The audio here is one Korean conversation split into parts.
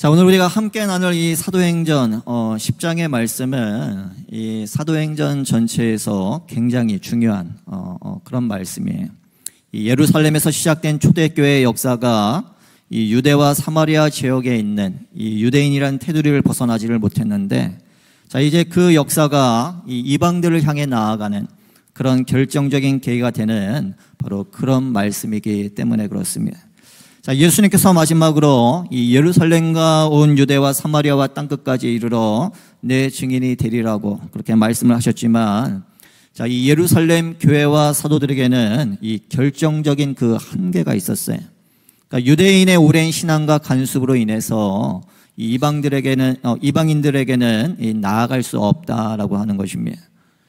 자, 오늘 우리가 함께 나눌 이 사도행전 10장의 말씀은 이 사도행전 전체에서 굉장히 중요한 그런 말씀이에요. 이 예루살렘에서 시작된 초대교회의 역사가 이 유대와 사마리아 지역에 있는 이 유대인이라는 테두리를 벗어나지를 못했는데, 자, 이제 그 역사가 이 이방들을 향해 나아가는 그런 결정적인 계기가 되는 바로 그런 말씀이기 때문에 그렇습니다. 자, 예수님께서 마지막으로 이 예루살렘과 온 유대와 사마리아와 땅끝까지 이르러 내 증인이 되리라고 그렇게 말씀을 하셨지만, 자, 이 예루살렘 교회와 사도들에게는 이 결정적인 그 한계가 있었어요. 그러니까 유대인의 오랜 신앙과 간섭으로 인해서 이 이방인들에게는 나아갈 수 없다라고 하는 것입니다.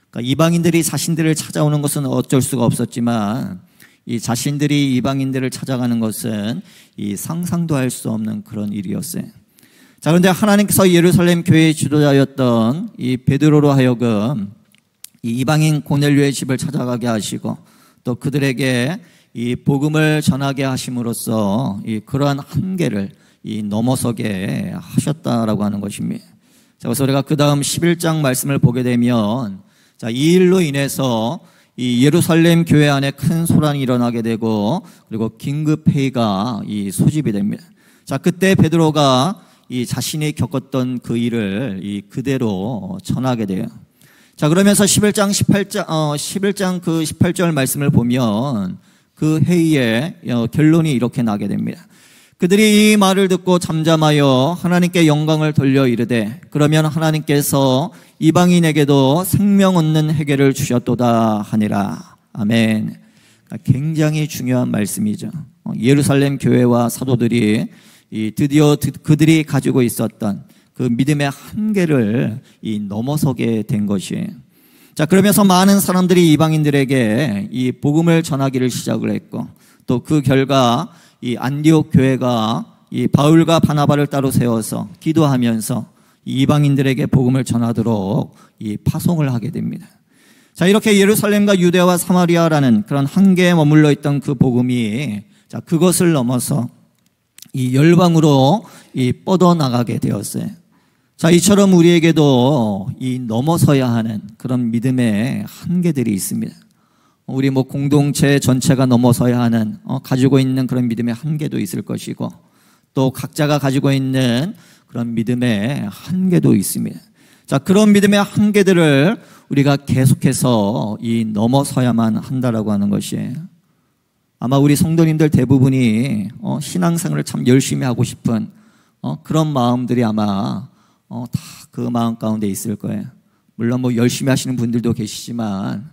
그러니까 이방인들이 자신들을 찾아오는 것은 어쩔 수가 없었지만, 이 자신들이 이방인들을 찾아가는 것은 이 상상도 할 수 없는 그런 일이었어요. 자, 그런데 하나님께서 예루살렘 교회의 지도자였던 이 베드로로 하여금 이 이방인 고넬료의 집을 찾아가게 하시고, 또 그들에게 이 복음을 전하게 하심으로써 이 그러한 한계를 이 넘어서게 하셨다라고 하는 것입니다. 자, 그래서 우리가 그 다음 11장 말씀을 보게 되면, 자, 이 일로 인해서 이 예루살렘 교회 안에 큰 소란이 일어나게 되고, 그리고 긴급 회의가 이 소집이 됩니다. 자, 그때 베드로가 이 자신이 겪었던 그 일을 이 그대로 전하게 돼요. 자, 그러면서 11장 그 18절 말씀을 보면 그 회의의 결론이 이렇게 나게 됩니다. 그들이 이 말을 듣고 잠잠하여 하나님께 영광을 돌려 이르되, 그러면 하나님께서 이방인에게도 생명 얻는 회개를 주셨도다 하니라. 아멘. 굉장히 중요한 말씀이죠. 예루살렘 교회와 사도들이 드디어 그들이 가지고 있었던 그 믿음의 한계를 넘어서게 된 것이에요. 자, 그러면서 많은 사람들이 이방인들에게 이 복음을 전하기를 시작을 했고, 또 그 결과 이 안디옥 교회가 이 바울과 바나바를 따로 세워서 기도하면서 이방인들에게 복음을 전하도록 이 파송을 하게 됩니다. 자, 이렇게 예루살렘과 유대와 사마리아라는 그런 한계에 머물러 있던 그 복음이, 자, 그것을 넘어서 이 열방으로 이 뻗어나가게 되었어요. 자, 이처럼 우리에게도 이 넘어서야 하는 그런 믿음의 한계들이 있습니다. 우리 공동체 전체가 넘어서야 하는 가지고 있는 그런 믿음의 한계도 있을 것이고, 또 각자가 가지고 있는 그런 믿음의 한계도 있습니다. 자, 그런 믿음의 한계들을 우리가 계속해서 이 넘어서야만 한다라고 하는 것이에요. 아마 우리 성도님들 대부분이 신앙생활을 참 열심히 하고 싶은 그런 마음들이 아마 다 그 마음 가운데 있을 거예요. 물론 열심히 하시는 분들도 계시지만,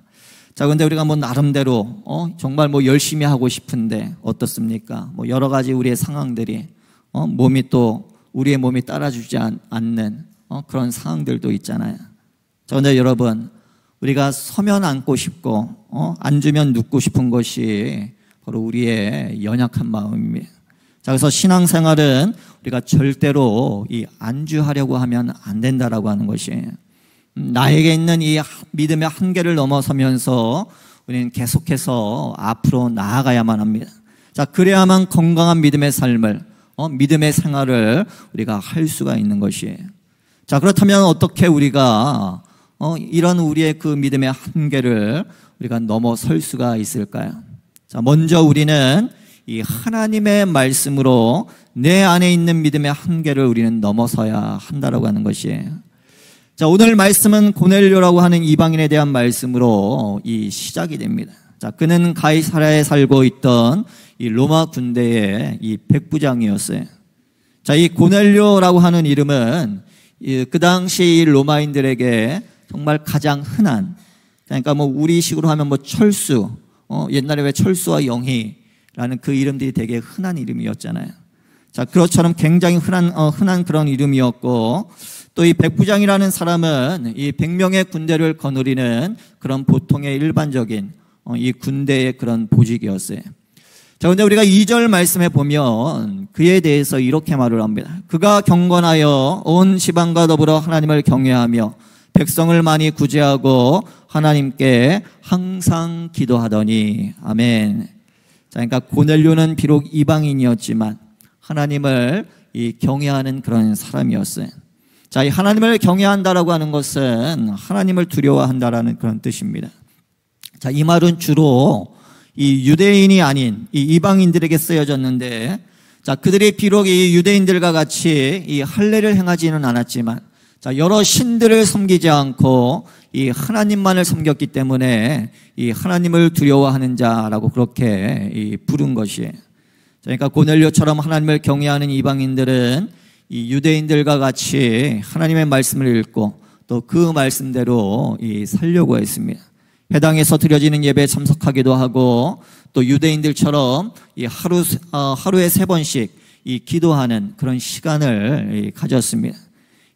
자, 근데 우리가 나름대로 정말 열심히 하고 싶은데 어떻습니까? 여러 가지 우리의 상황들이 몸이 또 우리의 몸이 따라주지 않는 그런 상황들도 있잖아요. 자, 근데 여러분, 우리가 서면 앉고 싶고 앉으면 눕고 싶은 것이 바로 우리의 연약한 마음입니다. 자, 그래서 신앙생활은 우리가 절대로 이 안주하려고 하면 안 된다라고 하는 것이에요. 나에게 있는 이 믿음의 한계를 넘어서면서 우리는 계속해서 앞으로 나아가야만 합니다. 자, 그래야만 건강한 믿음의 삶을, 믿음의 생활을 우리가 할 수가 있는 것이에요. 자, 그렇다면 어떻게 우리가 이런 우리의 그 믿음의 한계를 우리가 넘어설 수가 있을까요? 자, 먼저 우리는 이 하나님의 말씀으로 내 안에 있는 믿음의 한계를 우리는 넘어서야 한다라고 하는 것이에요. 자, 오늘 말씀은 고넬료라고 하는 이방인에 대한 말씀으로 이 시작이 됩니다. 자, 그는 가이사랴에 살고 있던 이 로마 군대의 이 백부장이었어요. 자, 이 고넬료라고 하는 이름은 그 당시 로마인들에게 정말 가장 흔한, 그러니까 우리식으로 하면 철수, 옛날에 왜 철수와 영희라는 그 이름들이 되게 흔한 이름이었잖아요. 자, 그것처럼 굉장히 흔한 그런 이름이었고, 또 이 백부장이라는 사람은 이 100명의 군대를 거느리는 그런 보통의 일반적인 이 군대의 그런 보직이었어요. 자, 근데 우리가 2절 말씀에 보면 그에 대해서 이렇게 말을 합니다. 그가 경건하여 온 지방과 더불어 하나님을 경외하며 백성을 많이 구제하고 하나님께 항상 기도하더니. 아멘. 자, 그러니까 고넬료는 비록 이방인이었지만 하나님을 이 경외하는 그런 사람이었어요. 자, 이 하나님을 경외한다라고 하는 것은 하나님을 두려워한다라는 그런 뜻입니다. 자, 이 말은 주로 이 유대인이 아닌 이 이방인들에게 쓰여졌는데, 자, 그들이 비록 이 유대인들과 같이 이 할례를 행하지는 않았지만, 자, 여러 신들을 섬기지 않고 이 하나님만을 섬겼기 때문에 이 하나님을 두려워하는 자라고 그렇게 이 부른 것이에요. 그러니까 고넬료처럼 하나님을 경외하는 이방인들은 이 유대인들과 같이 하나님의 말씀을 읽고 또 그 말씀대로 이 살려고 했습니다. 회당에서 드려지는 예배에 참석하기도 하고 또 유대인들처럼 이 하루에 3번씩 이 기도하는 그런 시간을 가졌습니다.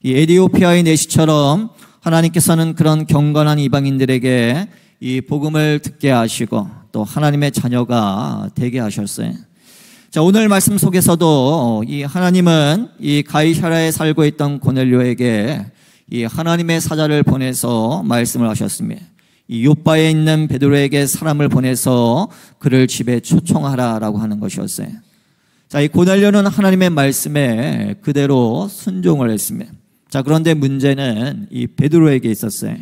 이 에디오피아의 내시처럼 하나님께서는 그런 경건한 이방인들에게 이 복음을 듣게 하시고 또 하나님의 자녀가 되게 하셨어요. 자, 오늘 말씀 속에서도 이 하나님은 이 가이사랴에 살고 있던 고넬료에게 이 하나님의 사자를 보내서 말씀을 하셨습니다. 이 요바에 있는 베드로에게 사람을 보내서 그를 집에 초청하라라고 하는 것이었어요. 자, 이 고넬료는 하나님의 말씀에 그대로 순종을 했습니다. 자, 그런데 문제는 이 베드로에게 있었어요.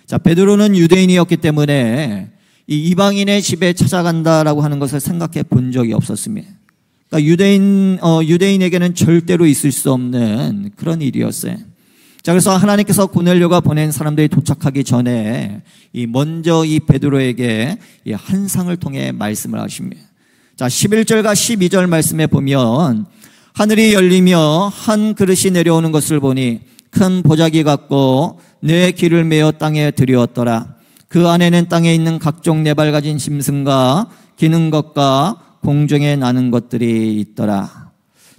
자, 베드로는 유대인이었기 때문에 이 이방인의 집에 찾아간다라고 하는 것을 생각해 본 적이 없었습니다. 그러니까 유대인에게는 절대로 있을 수 없는 그런 일이었어요. 자, 그래서 하나님께서 고넬료가 보낸 사람들이 도착하기 전에 먼저 이 베드로에게 이 환상을 통해 말씀을 하십니다. 자, 11절과 12절 말씀에 보면 하늘이 열리며 한 그릇이 내려오는 것을 보니 큰 보자기 같고 내 귀를 메어 땅에 들이었더라. 그 안에는 땅에 있는 각종 네발 가진 짐승과 기는 것과 공중에 나는 것들이 있더라.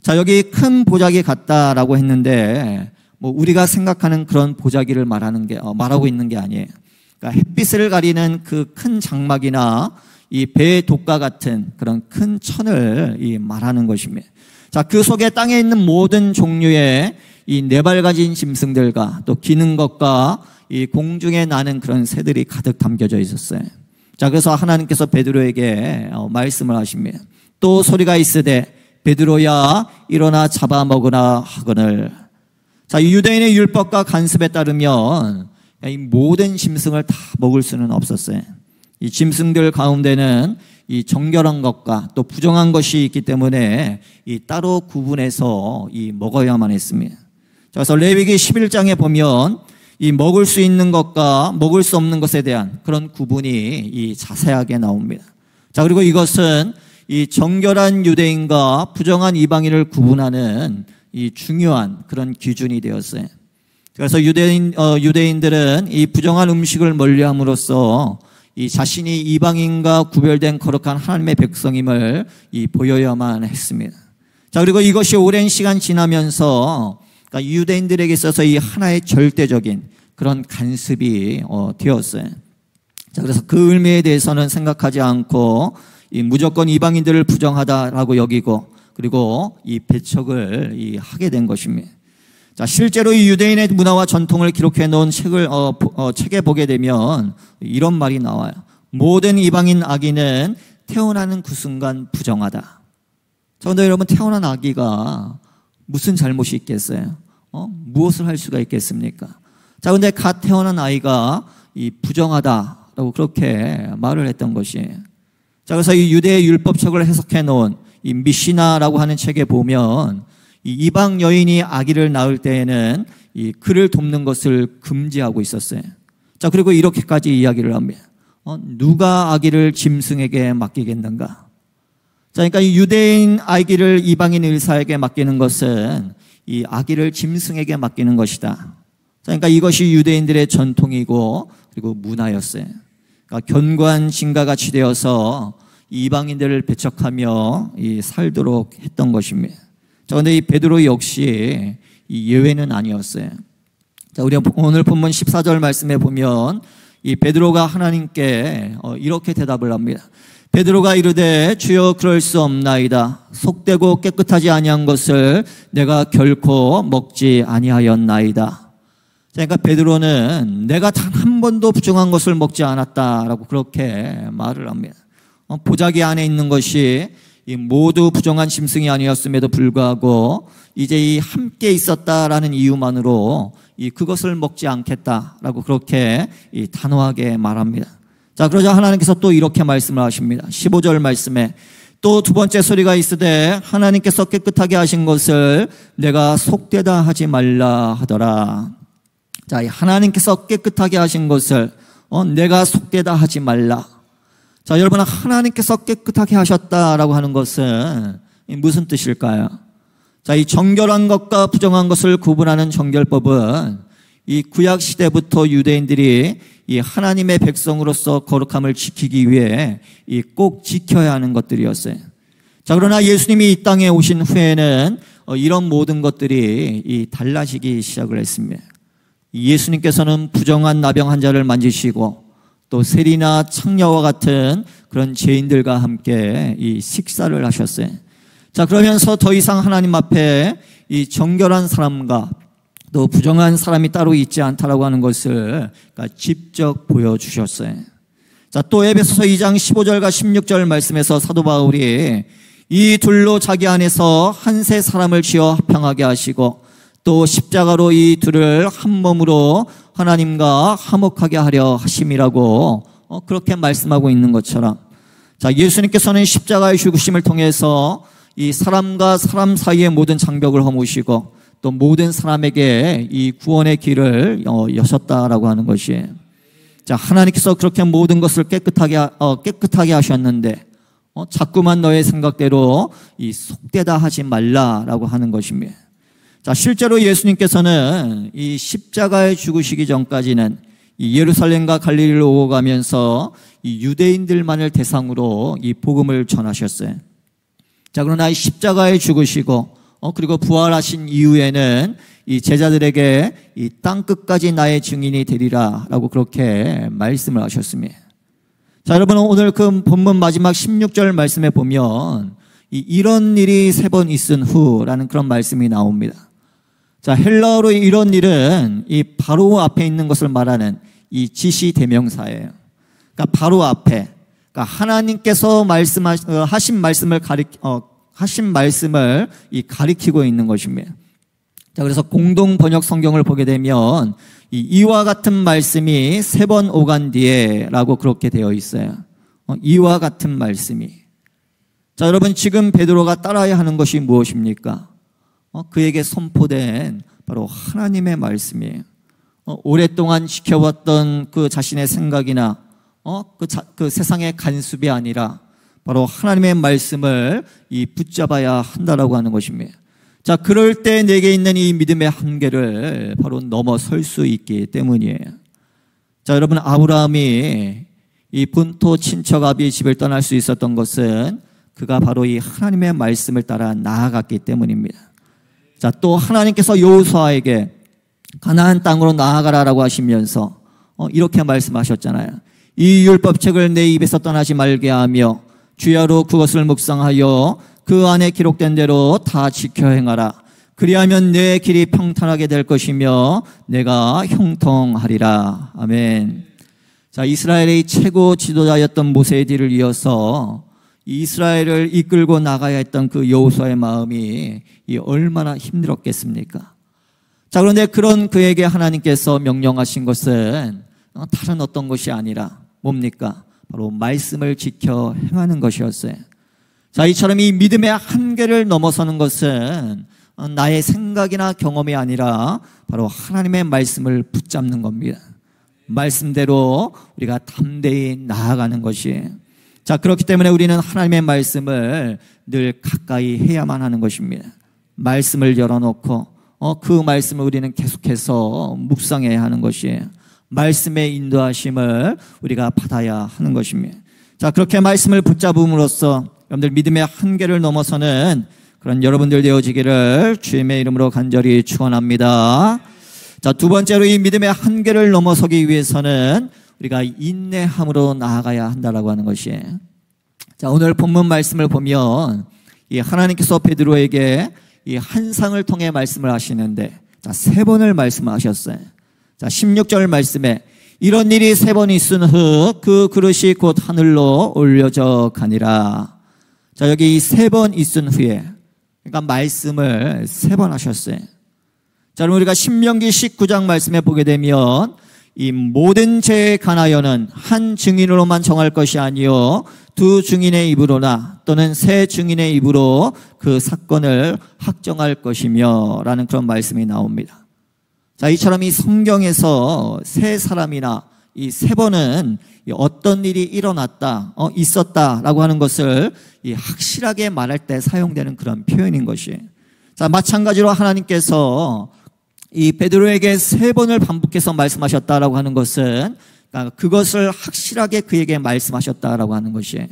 자, 여기 큰 보자기 같다라고 했는데 우리가 생각하는 그런 보자기를 말하고 있는 게 아니에요. 그러니까 햇빛을 가리는 그 큰 장막이나 이 배의 독과 같은 그런 큰 천을 말하는 것입니다. 자, 그 속에 땅에 있는 모든 종류의 이 네발 가진 짐승들과 또 기는 것과 이 공중에 나는 그런 새들이 가득 담겨져 있었어요. 자, 그래서 하나님께서 베드로에게 말씀을 하십니다. 또 소리가 있으되 베드로야 일어나 잡아먹으라 하거늘. 자, 이 유대인의 율법과 간습에 따르면 이 모든 짐승을 다 먹을 수는 없었어요. 이 짐승들 가운데는 이 정결한 것과 또 부정한 것이 있기 때문에 이 따로 구분해서 먹어야만 했습니다. 자, 그래서 레위기 11장에 보면 이 먹을 수 있는 것과 먹을 수 없는 것에 대한 그런 구분이 자세하게 나옵니다. 자, 그리고 이것은 이 정결한 유대인과 부정한 이방인을 구분하는 이 중요한 그런 기준이 되었어요. 그래서 유대인들은 이 부정한 음식을 멀리함으로써 이 자신이 이방인과 구별된 거룩한 하나님의 백성임을 보여야만 했습니다. 자, 그리고 이것이 오랜 시간 지나면서 그러니까 유대인들에게 있어서 이 하나의 절대적인 그런 간습이 되었어요. 자, 그래서 그 의미에 대해서는 생각하지 않고 무조건 이방인들을 부정하다라고 여기고 그리고 이 배척을 하게 된 것입니다. 자, 실제로 이 유대인의 문화와 전통을 기록해 놓은 책에 보게 되면 이런 말이 나와요. 모든 이방인 아기는 태어나는 그 순간 부정하다. 자, 그런데 여러분, 태어난 아기가 무슨 잘못이 있겠어요? 무엇을 할 수가 있겠습니까? 자, 그런데 갓 태어난 아이가 부정하다라고 그렇게 말을 했던 것이에요. 자, 그래서 이 유대의 율법책을 해석해 놓은 이 미시나라고 하는 책에 보면 이 이방 여인이 아기를 낳을 때에는 이 그를 돕는 것을 금지하고 있었어요. 자, 그리고 이렇게까지 이야기를 합니다. 누가 아기를 짐승에게 맡기겠는가? 자, 그러니까 이 유대인 아기를 이방인 의사에게 맡기는 것은 이 아기를 짐승에게 맡기는 것이다. 자, 그러니까 이것이 유대인들의 전통이고 그리고 문화였어요. 그러니까 견고한 징과 같이 되어서 이방인들을 배척하며 살도록 했던 것입니다. 자, 그런데 이 베드로 역시 이 예외는 아니었어요. 자, 우리가 오늘 본문 14절 말씀에 보면 이 베드로가 하나님께 이렇게 대답을 합니다. 베드로가 이르되 주여 그럴 수 없나이다. 속되고 깨끗하지 아니한 것을 내가 결코 먹지 아니하였나이다. 그러니까 베드로는 내가 단 한 번도 부정한 것을 먹지 않았다라고 그렇게 말을 합니다. 보자기 안에 있는 것이 이 모두 부정한 짐승이 아니었음에도 불구하고 이제 이 함께 있었다라는 이유만으로 이 그것을 먹지 않겠다라고 그렇게 이 단호하게 말합니다. 자, 그러자 하나님께서 또 이렇게 말씀을 하십니다. 15절 말씀에 또 두 번째 소리가 있으되 하나님께서 깨끗하게 하신 것을 내가 속되다 하지 말라 하더라. 자, 하나님께서 깨끗하게 하신 것을 내가 속되다 하지 말라. 자, 여러분, 하나님께서 깨끗하게 하셨다라고 하는 것은 무슨 뜻일까요? 자, 이 정결한 것과 부정한 것을 구분하는 정결법은 이 구약 시대부터 유대인들이 이 하나님의 백성으로서 거룩함을 지키기 위해 이 꼭 지켜야 하는 것들이었어요. 자, 그러나 예수님이 이 땅에 오신 후에는 이런 모든 것들이 이 달라지기 시작을 했습니다. 예수님께서는 부정한 나병 환자를 만지시고 또 세리나 창녀와 같은 그런 죄인들과 함께 이 식사를 하셨어요. 자, 그러면서 더 이상 하나님 앞에 이 정결한 사람과 또 부정한 사람이 따로 있지 않다라고 하는 것을 직접 보여주셨어요. 자, 또 에베소서 2장 15절과 16절 말씀에서 사도 바울이 이 둘로 자기 안에서 한 세 사람을 지어 합평하게 하시고 또 십자가로 이 둘을 한 몸으로 하나님과 화목하게 하려 하심이라고 그렇게 말씀하고 있는 것처럼, 자, 예수님께서는 십자가의 죽으심을 통해서 이 사람과 사람 사이의 모든 장벽을 허무시고 또 모든 사람에게 이 구원의 길을 여셨다라고 하는 것이에요. 자, 하나님께서 그렇게 모든 것을 깨끗하게 하셨는데 자꾸만 너의 생각대로 이 속되다 하지 말라라고 하는 것입니다. 자, 실제로 예수님께서는 이 십자가에 죽으시기 전까지는 이 예루살렘과 갈릴리를 오고 가면서 이 유대인들만을 대상으로 이 복음을 전하셨어요. 자, 그러나 이 십자가에 죽으시고 그리고 부활하신 이후에는 이 제자들에게 이 땅 끝까지 나의 증인이 되리라라고 그렇게 말씀을 하셨습니다. 자, 여러분, 오늘 그 본문 마지막 16절 말씀에 보면 이런 일이 3번 있은 후라는 그런 말씀이 나옵니다. 자, 헬라어로 이런 일은 이 바로 앞에 있는 것을 말하는 이 지시 대명사예요. 그러니까 바로 앞에, 그러니까 하나님께서 하신 말씀을 가리키고 있는 것입니다. 자, 그래서 공동 번역 성경을 보게 되면 이와 같은 말씀이 3번 오간 뒤에라고 그렇게 되어 있어요. 이와 같은 말씀이. 자, 여러분, 지금 베드로가 따라야 하는 것이 무엇입니까? 그에게 선포된 바로 하나님의 말씀이에요. 오랫동안 지켜왔던 그 자신의 생각이나 그 세상의 간섭이 아니라 바로 하나님의 말씀을 붙잡아야 한다라고 하는 것입니다. 자, 그럴 때 내게 있는 이 믿음의 한계를 바로 넘어설 수 있기 때문이에요. 자, 여러분, 아브라함이 이 본토 친척 아비의 집을 떠날 수 있었던 것은 그가 바로 이 하나님의 말씀을 따라 나아갔기 때문입니다. 자, 또 하나님께서 여호수아에게 가나안 땅으로 나아가라라고 하시면서 이렇게 말씀하셨잖아요. 이 율법책을 내 입에서 떠나지 말게 하며 주야로 그것을 묵상하여 그 안에 기록된 대로 다 지켜 행하라. 그리하면 내 길이 평탄하게 될 것이며 내가 형통하리라. 아멘. 자, 이스라엘의 최고 지도자였던 모세의 뒤를 이어서 이스라엘을 이끌고 나가야 했던 그 여호수아의 마음이 얼마나 힘들었겠습니까? 자, 그런데 그런 그에게 하나님께서 명령하신 것은 다른 어떤 것이 아니라 뭡니까? 바로 말씀을 지켜 행하는 것이었어요. 자, 이처럼 이 믿음의 한계를 넘어서는 것은 나의 생각이나 경험이 아니라 바로 하나님의 말씀을 붙잡는 겁니다. 말씀대로 우리가 담대히 나아가는 것이에요. 자, 그렇기 때문에 우리는 하나님의 말씀을 늘 가까이 해야만 하는 것입니다. 말씀을 열어놓고 그 말씀을 우리는 계속해서 묵상해야 하는 것이에요. 말씀의 인도하심을 우리가 받아야 하는 것입니다. 자, 그렇게 말씀을 붙잡음으로써 여러분들 믿음의 한계를 넘어서는 그런 여러분들 되어지기를 주님의 이름으로 간절히 축원합니다. 자, 두 번째로 이 믿음의 한계를 넘어서기 위해서는 우리가 인내함으로 나아가야 한다라고 하는 것이에요. 자, 오늘 본문 말씀을 보면 이 하나님께서 베드로에게 이 한상을 통해 말씀을 하시는데, 자, 3번을 말씀하셨어요. 자, 16절 말씀에 이런 일이 3번 있은 후 그 그릇이 곧 하늘로 올려져 가니라. 자, 자, 여기 3번 있은 후에, 그러니까 말씀을 3번 하셨어요. 자, 그럼 우리가 신명기 19장 말씀에 보게 되면 이 모든 죄에 관하여는 한 증인으로만 정할 것이 아니요 2 증인의 입으로나 또는 3 증인의 입으로 그 사건을 확정할 것이며 라는 그런 말씀이 나옵니다. 자, 이처럼 이 성경에서 3사람이나 이 3번은 어떤 일이 일어났다, 있었다라고 하는 것을 이 확실하게 말할 때 사용되는 그런 표현인 것이에요. 자, 마찬가지로 하나님께서 이 베드로에게 3번을 반복해서 말씀하셨다라고 하는 것은 그것을 확실하게 그에게 말씀하셨다라고 하는 것이에요.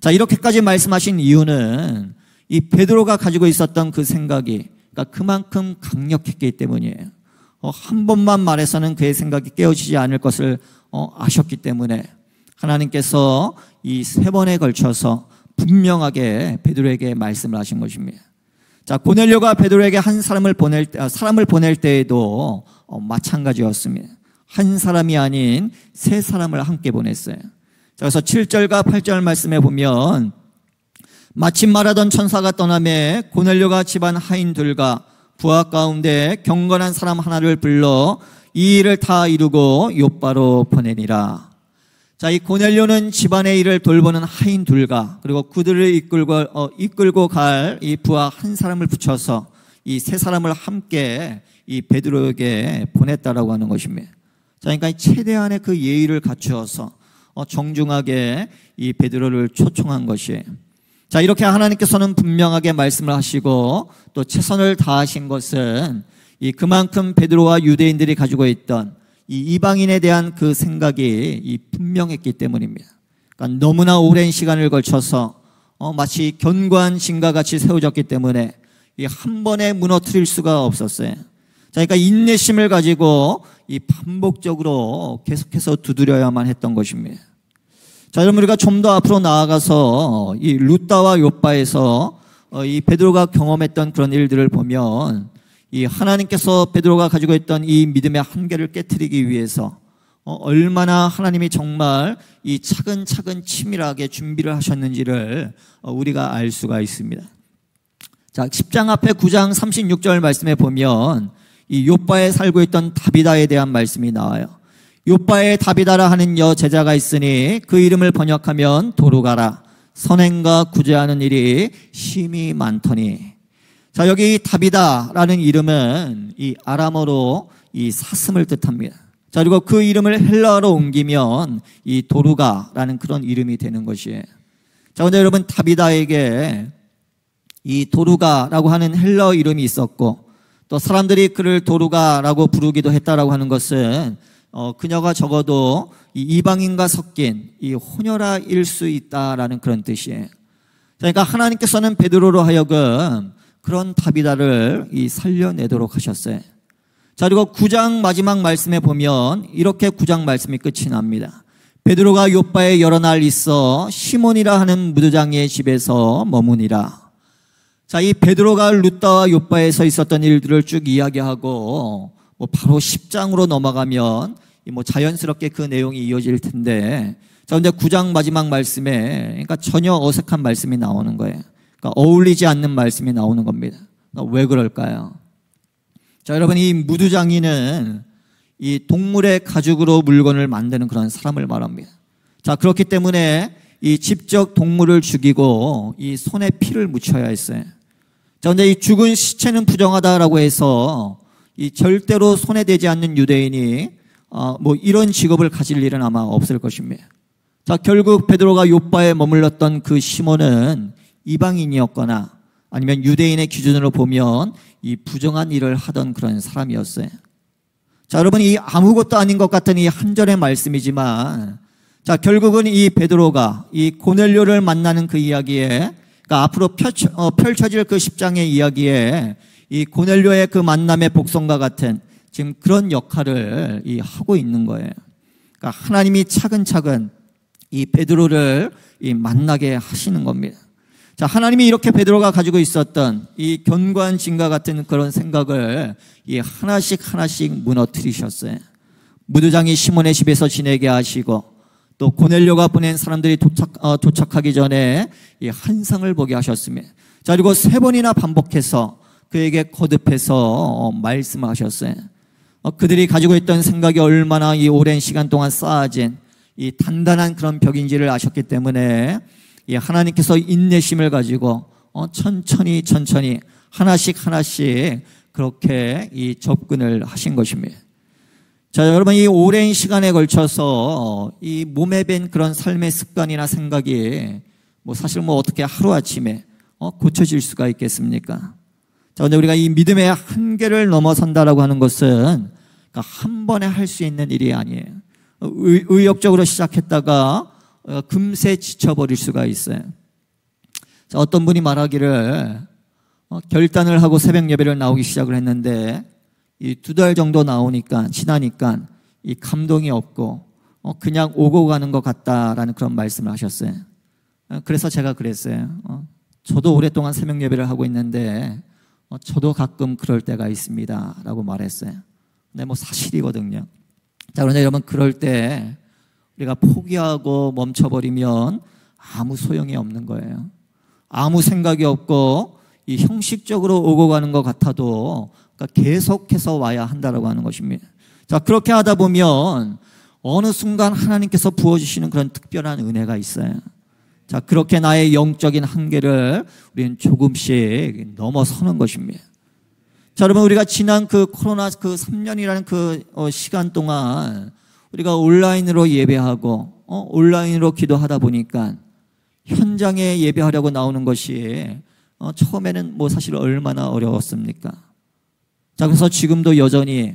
자, 이렇게까지 말씀하신 이유는 이 베드로가 가지고 있었던 그 생각이 그만큼 강력했기 때문이에요. 한 번만 말해서는 그의 생각이 깨어지지 않을 것을 아셨기 때문에 하나님께서 이 3번에 걸쳐서 분명하게 베드로에게 말씀을 하신 것입니다. 자, 고넬료가 베드로에게 사람을 보낼 때에도 마찬가지였습니다. 한 사람이 아닌 3사람을 함께 보냈어요. 자, 그래서 7절과 8절 말씀에 보면 마침 말하던 천사가 떠나매 고넬료가 집안 하인들과 부하 가운데 경건한 사람 하나를 불러 이 일을 다 이루고 요바로 보내니라. 자, 이 고넬료는 집안의 일을 돌보는 하인 둘과 그리고 그들을 이끌고 갈 이 부하 한 사람을 붙여서 이 3사람을 함께 이 베드로에게 보냈다라고 하는 것입니다. 자, 그러니까 최대한의 그 예의를 갖추어서 정중하게 이 베드로를 초청한 것이에요. 자, 이렇게 하나님께서는 분명하게 말씀을 하시고 또 최선을 다하신 것은 이 그만큼 베드로와 유대인들이 가지고 있던 이 이방인에 대한 그 생각이 이 분명했기 때문입니다. 그러니까 너무나 오랜 시간을 걸쳐서 마치 견고한 진과 같이 세워졌기 때문에 이 한 번에 무너뜨릴 수가 없었어요. 자, 그러니까 인내심을 가지고 이 반복적으로 계속해서 두드려야만 했던 것입니다. 자, 여러분 우리가 좀 더 앞으로 나아가서 이 룻다와 욥바에서 이 베드로가 경험했던 그런 일들을 보면 이 하나님께서 베드로가 가지고 있던 이 믿음의 한계를 깨트리기 위해서 얼마나 하나님이 정말 이 차근차근 치밀하게 준비를 하셨는지를 우리가 알 수가 있습니다. 자, 10장 앞에 9장 36절 말씀에 보면 이 욥바에 살고 있던 다비다에 대한 말씀이 나와요. 욥바에 다비다라 하는 여제자가 있으니 그 이름을 번역하면 도루가라. 선행과 구제하는 일이 심히 많더니. 자, 여기 다비다라는 이름은 이 아람어로 이 사슴을 뜻합니다. 자, 그리고 그 이름을 헬라어로 옮기면 이 도루가라는 그런 이름이 되는 것이에요. 자, 근데 여러분 다비다에게 이 도루가라고 하는 헬라어 이름이 있었고 또 사람들이 그를 도루가라고 부르기도 했다라고 하는 것은 그녀가 적어도 이 이방인과 섞인 이 혼혈아일 수 있다라는 그런 뜻이에요. 그러니까 하나님께서는 베드로로 하여금 그런 다비다를 이 살려내도록 하셨어요. 자, 그리고 9장 마지막 말씀에 보면 이렇게 9장 말씀이 끝이 납니다. 베드로가 욥바에 여러 날 있어 시몬이라 하는 무두장의 집에서 머무니라. 자, 이 베드로가 룻다와 욥바에서 있었던 일들을 쭉 이야기하고 바로 10장으로 넘어가면 자연스럽게 그 내용이 이어질 텐데, 자, 근데 9장 마지막 말씀에 그러니까 전혀 어색한 말씀이 나오는 거예요. 그러니까 어울리지 않는 말씀이 나오는 겁니다. 그러니까 왜 그럴까요? 자, 여러분 이 무두장이는 이 동물의 가죽으로 물건을 만드는 그런 사람을 말합니다. 자, 그렇기 때문에 이 직접 동물을 죽이고 이 손에 피를 묻혀야 했어요. 자, 근데 이 죽은 시체는 부정하다라고 해서 이 절대로 손에 대지 않는 유대인이 이런 직업을 가질 일은 아마 없을 것입니다. 자, 결국 베드로가 욥바에 머물렀던 그 시몬은 이방인이었거나 아니면 유대인의 기준으로 보면 이 부정한 일을 하던 그런 사람이었어요. 자, 여러분 이 아무것도 아닌 것 같은 이 한 절의 말씀이지만, 자, 결국은 이 베드로가 이 고넬료를 만나는 그 이야기에, 그러니까 앞으로 펼쳐질 그 10장의 이야기에 이 고넬료의 그 만남의 복선과 같은 지금 그런 역할을 하고 있는 거예요. 그러니까 하나님이 차근차근 이 베드로를 만나게 하시는 겁니다. 자, 하나님이 이렇게 베드로가 가지고 있었던 이 견고한 진과 같은 그런 생각을 하나씩 무너뜨리셨어요. 무두장이 시몬의 집에서 지내게 하시고 또 고넬료가 보낸 사람들이 도착하기 전에 이 환상을 보게 하셨으며, 자, 그리고 3번이나 반복해서 그에게 거듭해서 말씀하셨어요. 그들이 가지고 있던 생각이 얼마나 이 오랜 시간 동안 쌓아진 이 단단한 그런 벽인지를 아셨기 때문에 이 하나님께서 인내심을 가지고 천천히 하나씩 그렇게 이 접근을 하신 것입니다. 자, 여러분, 이 오랜 시간에 걸쳐서 이 몸에 밴 그런 삶의 습관이나 생각이 사실 어떻게 하루아침에 고쳐질 수가 있겠습니까? 자, 근데 우리가 이 믿음의 한계를 넘어선다라고 하는 것은 한 번에 할 수 있는 일이 아니에요. 의욕적으로 시작했다가 금세 지쳐버릴 수가 있어요. 자, 어떤 분이 말하기를 결단을 하고 새벽 예배를 나오기 시작을 했는데 이 2달 정도 지나니까 이 감동이 없고 그냥 오고 가는 것 같다라는 그런 말씀을 하셨어요. 그래서 제가 그랬어요. 저도 오랫동안 새벽 예배를 하고 있는데 저도 가끔 그럴 때가 있습니다 라고 말했어요. 근데 사실이거든요. 자, 그런데 여러분, 그럴 때 우리가 포기하고 멈춰버리면 아무 소용이 없는 거예요. 아무 생각이 없고 이 형식적으로 오고 가는 것 같아도 계속해서 와야 한다라고 하는 것입니다. 자, 그렇게 하다 보면 어느 순간 하나님께서 부어주시는 그런 특별한 은혜가 있어요. 자, 그렇게 나의 영적인 한계를 우리는 조금씩 넘어서는 것입니다. 자, 여러분, 우리가 지난 코로나 3년이라는 시간 동안 우리가 온라인으로 예배하고 온라인으로 기도하다 보니까 현장에 예배하려고 나오는 것이 처음에는 사실 얼마나 어려웠습니까? 자, 그래서 지금도 여전히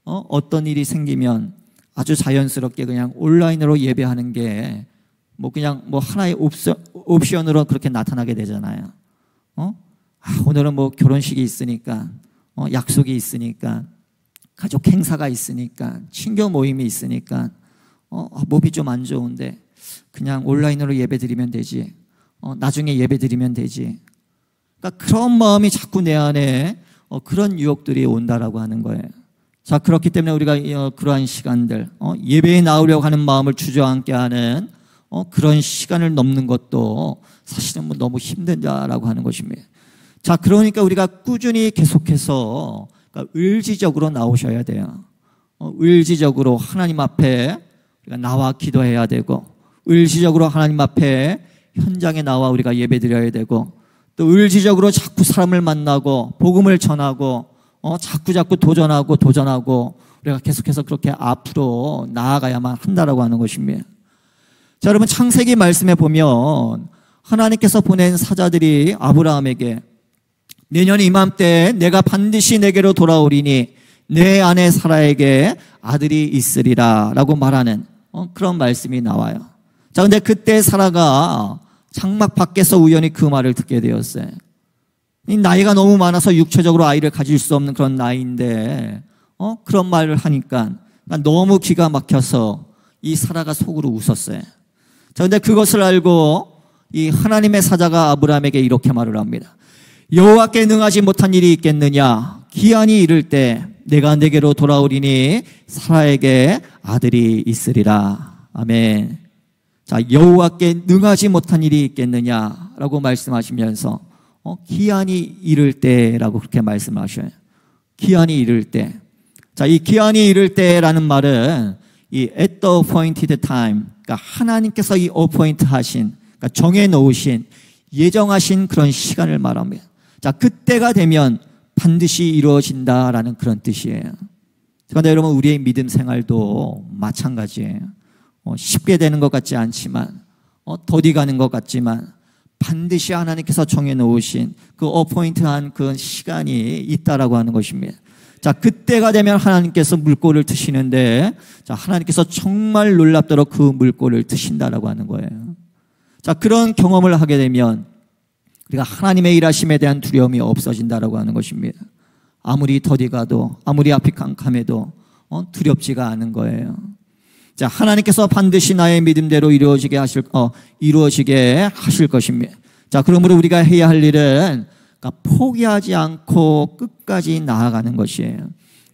어떤 일이 생기면 아주 자연스럽게 그냥 온라인으로 예배하는 게 그냥 하나의 옵션으로 그렇게 나타나게 되잖아요. 오늘은 결혼식이 있으니까, 약속이 있으니까, 가족 행사가 있으니까, 친교 모임이 있으니까, 몸이 좀 안 좋은데 그냥 온라인으로 예배 드리면 되지. 나중에 예배 드리면 되지. 그런 마음이 자꾸 내 안에 그런 유혹들이 온다라고 하는 거예요. 자, 그렇기 때문에 우리가 그러한 시간들, 예배에 나오려고 하는 마음을 주저앉게 하는 그런 시간을 넘는 것도 사실은 너무 힘든다라고 하는 것입니다. 자, 그러니까 우리가 꾸준히 계속해서 의지적으로 나오셔야 돼요. 의지적으로 하나님 앞에 우리가 나와 기도해야 되고, 의지적으로 하나님 앞에 현장에 나와 우리가 예배드려야 되고, 또 의지적으로 자꾸 사람을 만나고 복음을 전하고 자꾸 도전하고 우리가 계속해서 그렇게 앞으로 나아가야만 한다라고 하는 것입니다. 자, 여러분, 창세기 말씀에 보면 하나님께서 보낸 사자들이 아브라함에게 내년 이맘때 내가 반드시 내게로 돌아오리니 내 아내 사라에게 아들이 있으리라 라고 말하는 그런 말씀이 나와요. 자, 근데 그때 사라가 장막 밖에서 우연히 그 말을 듣게 되었어요. 이 나이가 너무 많아서 육체적으로 아이를 가질 수 없는 그런 나이인데 그런 말을 하니까 너무 기가 막혀서 이 사라가 속으로 웃었어요. 자, 근데 그것을 알고 이 하나님의 사자가 아브라함에게 이렇게 말을 합니다. 여호와께 능하지 못한 일이 있겠느냐? 기한이 이를 때 내가 내게로 돌아오리니 사라에게 아들이 있으리라. 아멘. 자, 여호와께 능하지 못한 일이 있겠느냐라고 말씀하시면서 기한이 이를 때라고 그렇게 말씀하셔요. 기한이 이를 때. 자, 이 기한이 이를 때라는 말은 이 at the appointed time, 그러니까 하나님께서 이 appoint 하신, 그러니까 정해 놓으신, 예정하신 그런 시간을 말합니다. 자, 그때가 되면 반드시 이루어진다라는 그런 뜻이에요. 그런데 여러분, 우리의 믿음 생활도 마찬가지예요. 쉽게 되는 것 같지 않지만, 더디 가는 것 같지만, 반드시 하나님께서 정해 놓으신 그 어포인트한 그 시간이 있다라고 하는 것입니다. 자, 그때가 되면 하나님께서 물꼬를 트시는데, 자, 하나님께서 정말 놀랍도록 그 물꼬를 트신다라고 하는 거예요. 자, 그런 경험을 하게 되면 우리가 하나님의 일하심에 대한 두려움이 없어진다라고 하는 것입니다. 아무리 더디 가도, 아무리 앞이 캄캄해도 두렵지가 않은 거예요. 자, 하나님께서 반드시 나의 믿음대로 이루어지게 하실 것입니다. 자, 그러므로 우리가 해야 할 일은 포기하지 않고 끝까지 나아가는 것이에요.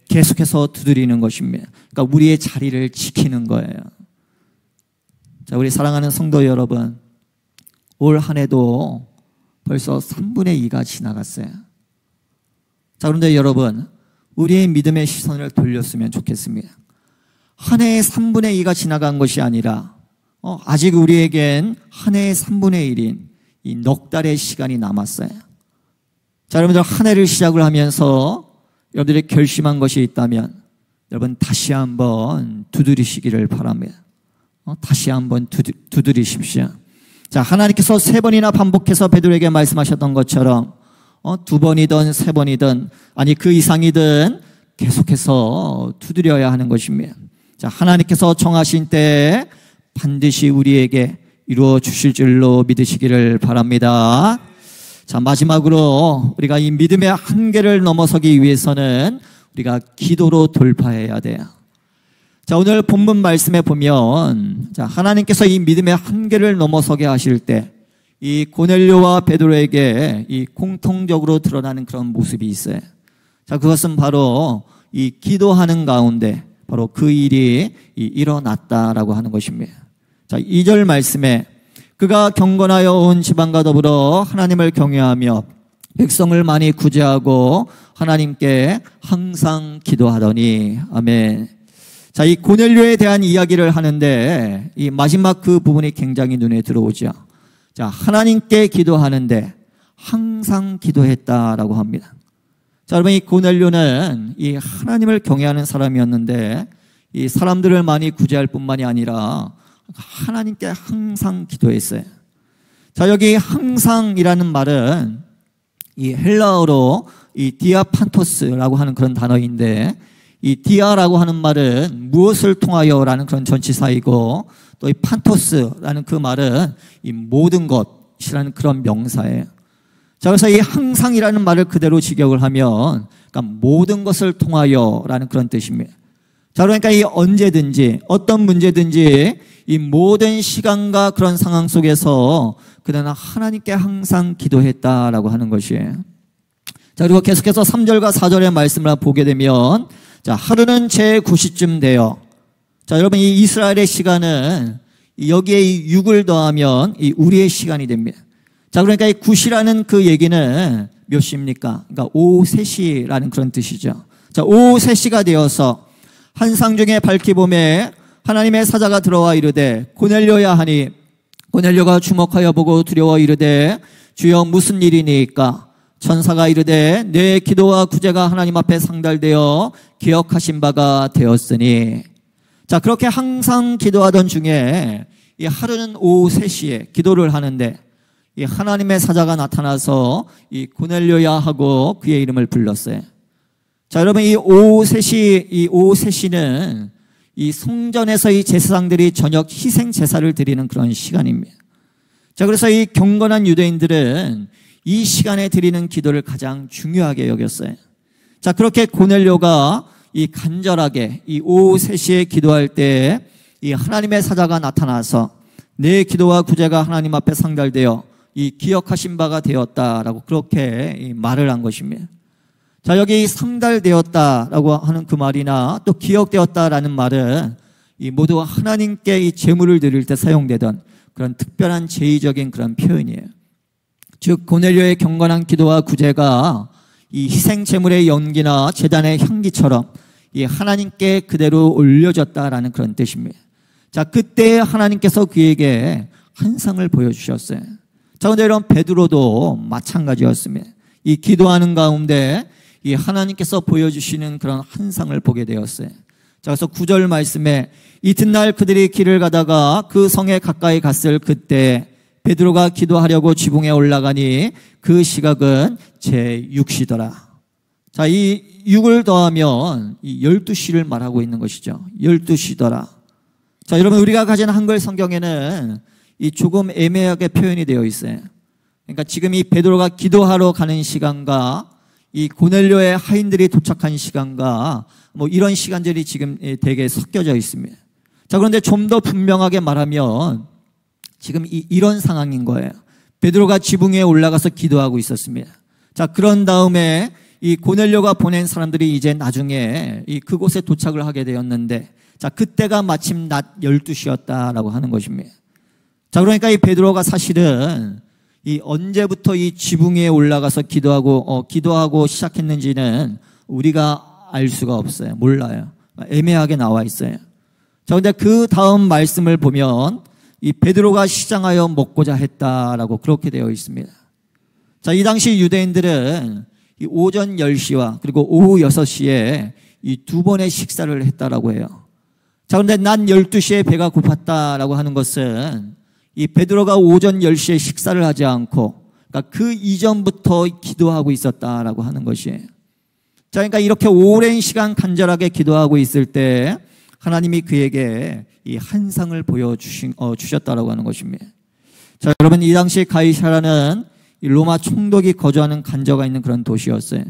계속해서 두드리는 것입니다. 그러니까 우리의 자리를 지키는 거예요. 자, 우리 사랑하는 성도 여러분, 올 한 해도 벌써 3분의 2가 지나갔어요. 자, 그런데 여러분, 우리의 믿음의 시선을 돌렸으면 좋겠습니다. 한 해의 3분의 2가 지나간 것이 아니라 아직 우리에겐 한 해의 3분의 1인 이 넉 달의 시간이 남았어요. 자, 여러분들 한 해를 시작을 하면서 여러분들이 결심한 것이 있다면 여러분 다시 한번 두드리시기를 바랍니다. 다시 한번 두드리십시오. 자, 하나님께서 3번이나 반복해서 베드로에게 말씀하셨던 것처럼 2번이든 3번이든 아니 그 이상이든 계속해서 두드려야 하는 것입니다. 자, 하나님께서 정하신 때에 반드시 우리에게 이루어 주실 줄로 믿으시기를 바랍니다. 자, 마지막으로 우리가 이 믿음의 한계를 넘어서기 위해서는 우리가 기도로 돌파해야 돼요. 자, 오늘 본문 말씀에 보면 자, 하나님께서 이 믿음의 한계를 넘어서게 하실 때 이 고넬료와 베드로에게 이 공통적으로 드러나는 그런 모습이 있어요. 자, 그것은 바로 이 기도하는 가운데 바로 그 일이 일어났다라고 하는 것입니다. 자, 2절 말씀에 그가 경건하여 온 지방과 더불어 하나님을 경외하며 백성을 많이 구제하고 하나님께 항상 기도하더니. 아멘. 자, 이 고넬료에 대한 이야기를 하는데 이 마지막 그 부분이 굉장히 눈에 들어오죠. 자, 하나님께 기도하는데 항상 기도했다라고 합니다. 자, 여러분, 이 고넬료는 이 하나님을 경외하는 사람이었는데 이 사람들을 많이 구제할 뿐만이 아니라 하나님께 항상 기도했어요. 자, 여기 항상이라는 말은 이 헬라어로 이 디아판토스라고 하는 그런 단어인데 이 디아라고 하는 말은 무엇을 통하여라는 그런 전치사이고 또 이 판토스라는 그 말은 이 모든 것이라는 그런 명사예요. 자, 그래서 이 항상이라는 말을 그대로 직역을 하면 그러니까 모든 것을 통하여라는 그런 뜻입니다. 자, 그러니까 이 언제든지 어떤 문제든지 이 모든 시간과 그런 상황 속에서 그는 하나님께 항상 기도했다라고 하는 것이에요. 자, 그리고 계속해서 3절과 4절의 말씀을 보게 되면 자, 하루는 제9시쯤 되어. 자, 여러분, 이 이스라엘의 시간은 여기에 이 6을 더하면 이 우리의 시간이 됩니다. 자, 그러니까 이 9시라는 그 얘기는 몇 시입니까? 그러니까 오후 3시라는 그런 뜻이죠. 자, 오후 3시가 되어서 한상중에 밝히 봄에 하나님의 사자가 들어와 이르되 고넬료야 하니 고넬료가 주목하여 보고 두려워 이르되 주여 무슨 일이니까? 천사가 이르되 내 기도와 구제가 하나님 앞에 상달되어 기억하신 바가 되었으니. 자, 그렇게 항상 기도하던 중에 이 하루는 오후 3시에 기도를 하는데 이 하나님의 사자가 나타나서 이 고넬료야 하고 그의 이름을 불렀어요. 자, 여러분, 이 오후 3시는 이 성전에서 이 제사장들이 저녁 희생 제사를 드리는 그런 시간입니다. 자, 그래서 이 경건한 유대인들은 이 시간에 드리는 기도를 가장 중요하게 여겼어요. 자, 그렇게 고넬료가 이 간절하게 이 오후 3시에 기도할 때 이 하나님의 사자가 나타나서 내 기도와 구제가 하나님 앞에 상달되어 이 기억하신 바가 되었다라고 그렇게 말을 한 것입니다. 자, 여기 상달되었다라고 하는 그 말이나 또 기억되었다라는 말은 이 모두 하나님께 이 제물을 드릴 때 사용되던 그런 특별한 제의적인 그런 표현이에요. 즉 고넬료의 경건한 기도와 구제가 이 희생 제물의 연기나 제단의 향기처럼 이 하나님께 그대로 올려졌다라는 그런 뜻입니다. 자, 그때 하나님께서 그에게 환상을 보여주셨어요. 자, 그런데 이런 베드로도 마찬가지였습니다. 이 기도하는 가운데 이 하나님께서 보여주시는 그런 환상을 보게 되었어요. 자, 그래서 9절 말씀에 이튿날 그들이 길을 가다가 그 성에 가까이 갔을 그때 베드로가 기도하려고 지붕에 올라가니 그 시각은 제6시더라. 자, 이 6을 더하면 이 12시를 말하고 있는 것이죠. 12시더라. 자, 여러분, 우리가 가진 한글 성경에는 이 조금 애매하게 표현이 되어 있어요. 그러니까 지금 이 베드로가 기도하러 가는 시간과 이 고넬료의 하인들이 도착한 시간과 뭐 이런 시간들이 지금 되게 섞여져 있습니다. 자, 그런데 좀 더 분명하게 말하면 지금 이런 상황인 거예요. 베드로가 지붕 위에 올라가서 기도하고 있었습니다. 자, 그런 다음에 이 고넬료가 보낸 사람들이 이제 나중에 그곳에 도착을 하게 되었는데, 자, 그때가 마침 낮 12시였다라고 하는 것입니다. 자, 그러니까 이 베드로가 사실은 언제부터 이 지붕 위에 올라가서 기도하고 시작했는지는 우리가 알 수가 없어요. 몰라요. 애매하게 나와 있어요. 자, 근데 그 다음 말씀을 보면 이 베드로가 시장하여 먹고자 했다라고 그렇게 되어 있습니다. 자, 이 당시 유대인들은 이 오전 10시와 그리고 오후 6시에 이 두 번의 식사를 했다라고 해요. 자, 그런데 낮 12시에 배가 고팠다라고 하는 것은 이 베드로가 오전 10시에 식사를 하지 않고, 그러니까 그 이전부터 기도하고 있었다라고 하는 것이에요. 자, 그러니까 이렇게 오랜 시간 간절하게 기도하고 있을 때 하나님이 그에게 이 환상을 보여주셨다라고 하는 것입니다. 자, 여러분, 이 당시 가이사라는 이 로마 총독이 거주하는 간저가 있는 그런 도시였어요.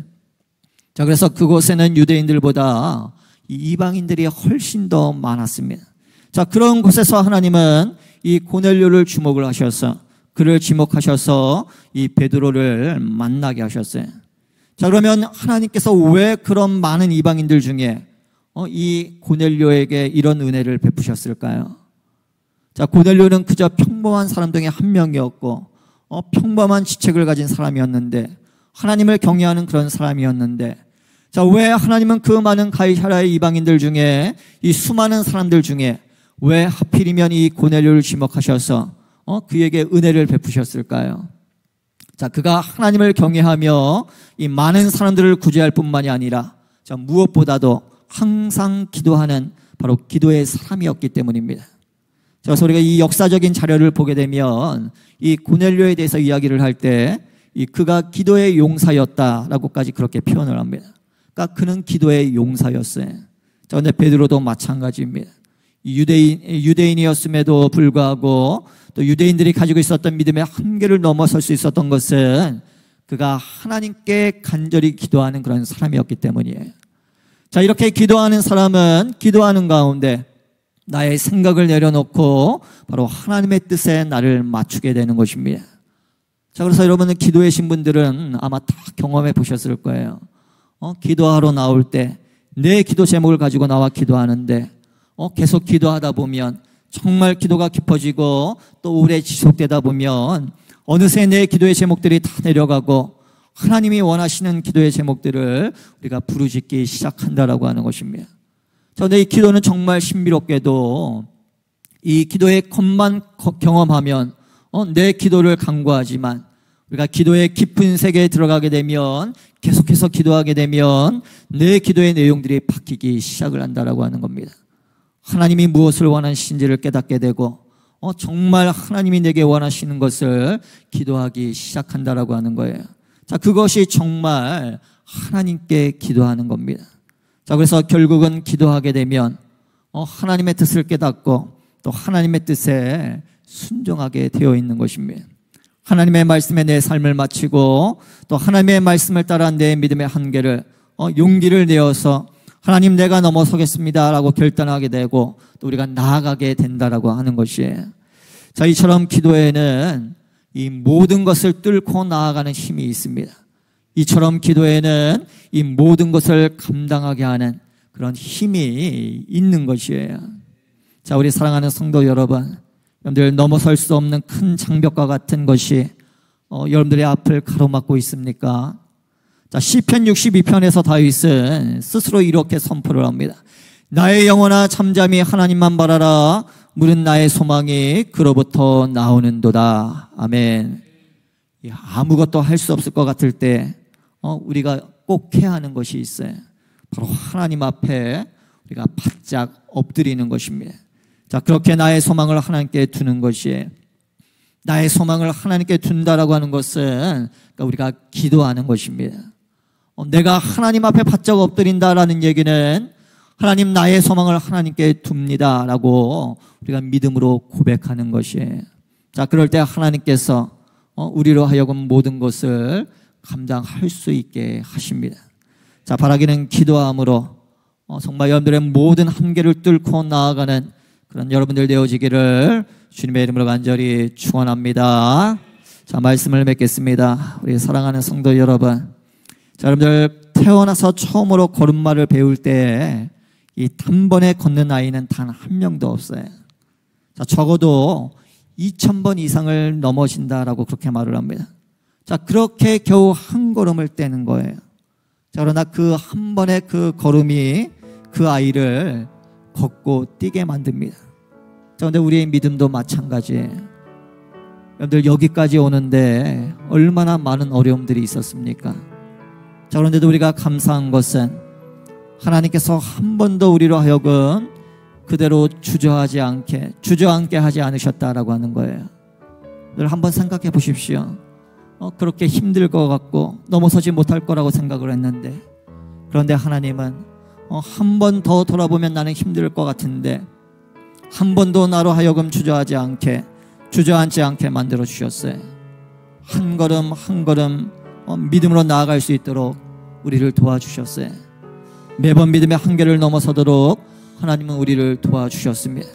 자, 그래서 그곳에는 유대인들보다 이방인들이 훨씬 더 많았습니다. 자, 그런 곳에서 하나님은 이 고넬료를 주목을 하셔서, 그를 지목하셔서 이 베드로를 만나게 하셨어요. 자, 그러면 하나님께서 왜 그런 많은 이방인들 중에 이 고넬료에게 이런 은혜를 베푸셨을까요? 자, 고넬료는 그저 평범한 사람 중에 한 명이었고, 평범한 지책을 가진 사람이었는데, 하나님을 경외하는 그런 사람이었는데, 자, 왜 하나님은 그 많은 가이사라의 이방인들 중에, 이 수많은 사람들 중에 왜 하필이면 이 고넬료를 지목하셔서 그에게 은혜를 베푸셨을까요? 자, 그가 하나님을 경외하며 이 많은 사람들을 구제할 뿐만이 아니라, 자, 무엇보다도 항상 기도하는 바로 기도의 사람이었기 때문입니다. 자, 그래서 우리가 이 역사적인 자료를 보게 되면 이 고넬료에 대해서 이야기를 할 때 그가 기도의 용사였다라고까지 그렇게 표현을 합니다. 그러니까 그는 기도의 용사였어요. 자, 그런데 베드로도 마찬가지입니다. 유대인이었음에도 불구하고 또 유대인들이 가지고 있었던 믿음의 한계를 넘어설 수 있었던 것은 그가 하나님께 간절히 기도하는 그런 사람이었기 때문이에요. 자, 이렇게 기도하는 사람은 기도하는 가운데 나의 생각을 내려놓고 바로 하나님의 뜻에 나를 맞추게 되는 것입니다. 자, 그래서 여러분은 기도의 신분들은 아마 다 경험해 보셨을 거예요. 기도하러 나올 때 내 기도 제목을 가지고 나와 기도하는데 계속 기도하다 보면 정말 기도가 깊어지고 또 오래 지속되다 보면 어느새 내 기도의 제목들이 다 내려가고 하나님이 원하시는 기도의 제목들을 우리가 부르짖기 시작한다라고 하는 것입니다. 그런데 이 기도는 정말 신비롭게도 이 기도의 것만 경험하면 내 기도를 간구하지만 우리가 기도의 깊은 세계에 들어가게 되면 계속해서 기도하게 되면 내 기도의 내용들이 바뀌기 시작을 한다라고 하는 겁니다. 하나님이 무엇을 원하시는지를 깨닫게 되고 정말 하나님이 내게 원하시는 것을 기도하기 시작한다라고 하는 거예요. 자, 그것이 정말 하나님께 기도하는 겁니다. 자, 그래서 결국은 기도하게 되면 하나님의 뜻을 깨닫고 또 하나님의 뜻에 순종하게 되어 있는 것입니다. 하나님의 말씀에 내 삶을 마치고 또 하나님의 말씀을 따라 내 믿음의 한계를 용기를 내어서 하나님 내가 넘어서겠습니다 라고 결단하게 되고 또 우리가 나아가게 된다라고 하는 것이에요. 자, 이처럼 기도에는 이 모든 것을 뚫고 나아가는 힘이 있습니다. 이처럼 기도에는 이 모든 것을 감당하게 하는 그런 힘이 있는 것이에요. 자, 우리 사랑하는 성도 여러분, 여러분들 넘어설 수 없는 큰 장벽과 같은 것이 여러분들의 앞을 가로막고 있습니까? 자, 시편 62편에서 다윗은 스스로 이렇게 선포를 합니다. 나의 영혼아 잠잠히 하나님만 바라라. 물은 나의 소망이 그로부터 나오는도다. 아멘. 아무것도 할 수 없을 것 같을 때 우리가 꼭 해야 하는 것이 있어요. 바로 하나님 앞에 우리가 바짝 엎드리는 것입니다. 자, 그렇게 나의 소망을 하나님께 두는 것이에요. 나의 소망을 하나님께 둔다라고 하는 것은 그러니까 우리가 기도하는 것입니다. 내가 하나님 앞에 바짝 엎드린다라는 얘기는 하나님 나의 소망을 하나님께 둡니다라고 우리가 믿음으로 고백하는 것이에요. 자, 그럴 때 하나님께서 우리로 하여금 모든 것을 감당할 수 있게 하십니다. 자, 바라기는 기도함으로 정말 여러분들의 모든 한계를 뚫고 나아가는 그런 여러분들 되어지기를 주님의 이름으로 간절히 축원합니다. 자, 말씀을 맺겠습니다. 우리 사랑하는 성도 여러분, 자, 여러분들 태어나서 처음으로 걸음마를 배울 때 이 단번에 걷는 아이는 단 한 명도 없어요. 자, 적어도 2000번 이상을 넘어진다라고 그렇게 말을 합니다. 자, 그렇게 겨우 한 걸음을 떼는 거예요. 자, 그러나 그 한 번의 그 걸음이 그 아이를 걷고 뛰게 만듭니다. 자, 그런데 우리의 믿음도 마찬가지예요. 여러분들 여기까지 오는데 얼마나 많은 어려움들이 있었습니까? 자, 그런데도 우리가 감사한 것은 하나님께서 한 번도 우리로 하여금 그대로 주저앉게 하지 않으셨다라고 하는 거예요. 한번 생각해 보십시오. 그렇게 힘들 것 같고 넘어서지 못할 거라고 생각을 했는데, 그런데 하나님은 한 번 더 돌아보면 나는 힘들 것 같은데 한 번도 나로 하여금 주저앉지 않게 만들어 주셨어요. 한 걸음 한 걸음 믿음으로 나아갈 수 있도록 우리를 도와주셨어요. 매번 믿음의 한계를 넘어서도록 하나님은 우리를 도와주셨습니다.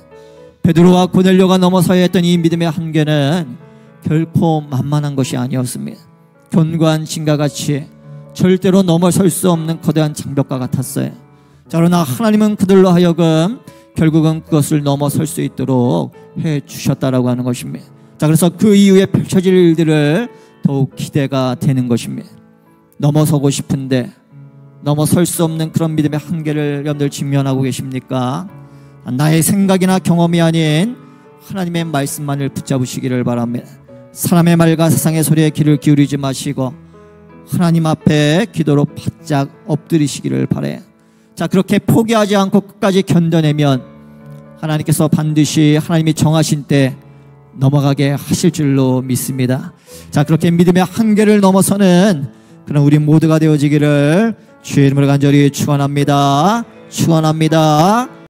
베드로와 고넬료가 넘어서야 했던 이 믿음의 한계는 결코 만만한 것이 아니었습니다. 견고한 진과 같이 절대로 넘어설 수 없는 거대한 장벽과 같았어요. 자, 그러나 하나님은 그들로 하여금 결국은 그것을 넘어설 수 있도록 해주셨다라고 하는 것입니다. 자, 그래서 그 이후에 펼쳐질 일들을 더욱 기대가 되는 것입니다. 넘어서고 싶은데 넘어설 수 없는 그런 믿음의 한계를 여러분들 직면하고 계십니까? 나의 생각이나 경험이 아닌 하나님의 말씀만을 붙잡으시기를 바랍니다. 사람의 말과 세상의 소리에 귀를 기울이지 마시고 하나님 앞에 기도로 바짝 엎드리시기를 바라요. 자, 그렇게 포기하지 않고 끝까지 견뎌내면 하나님께서 반드시 하나님이 정하신 때 넘어가게 하실 줄로 믿습니다. 자, 그렇게 믿음의 한계를 넘어서는 그런 우리 모두가 되어지기를 주의 이름으로 간절히 축원합니다.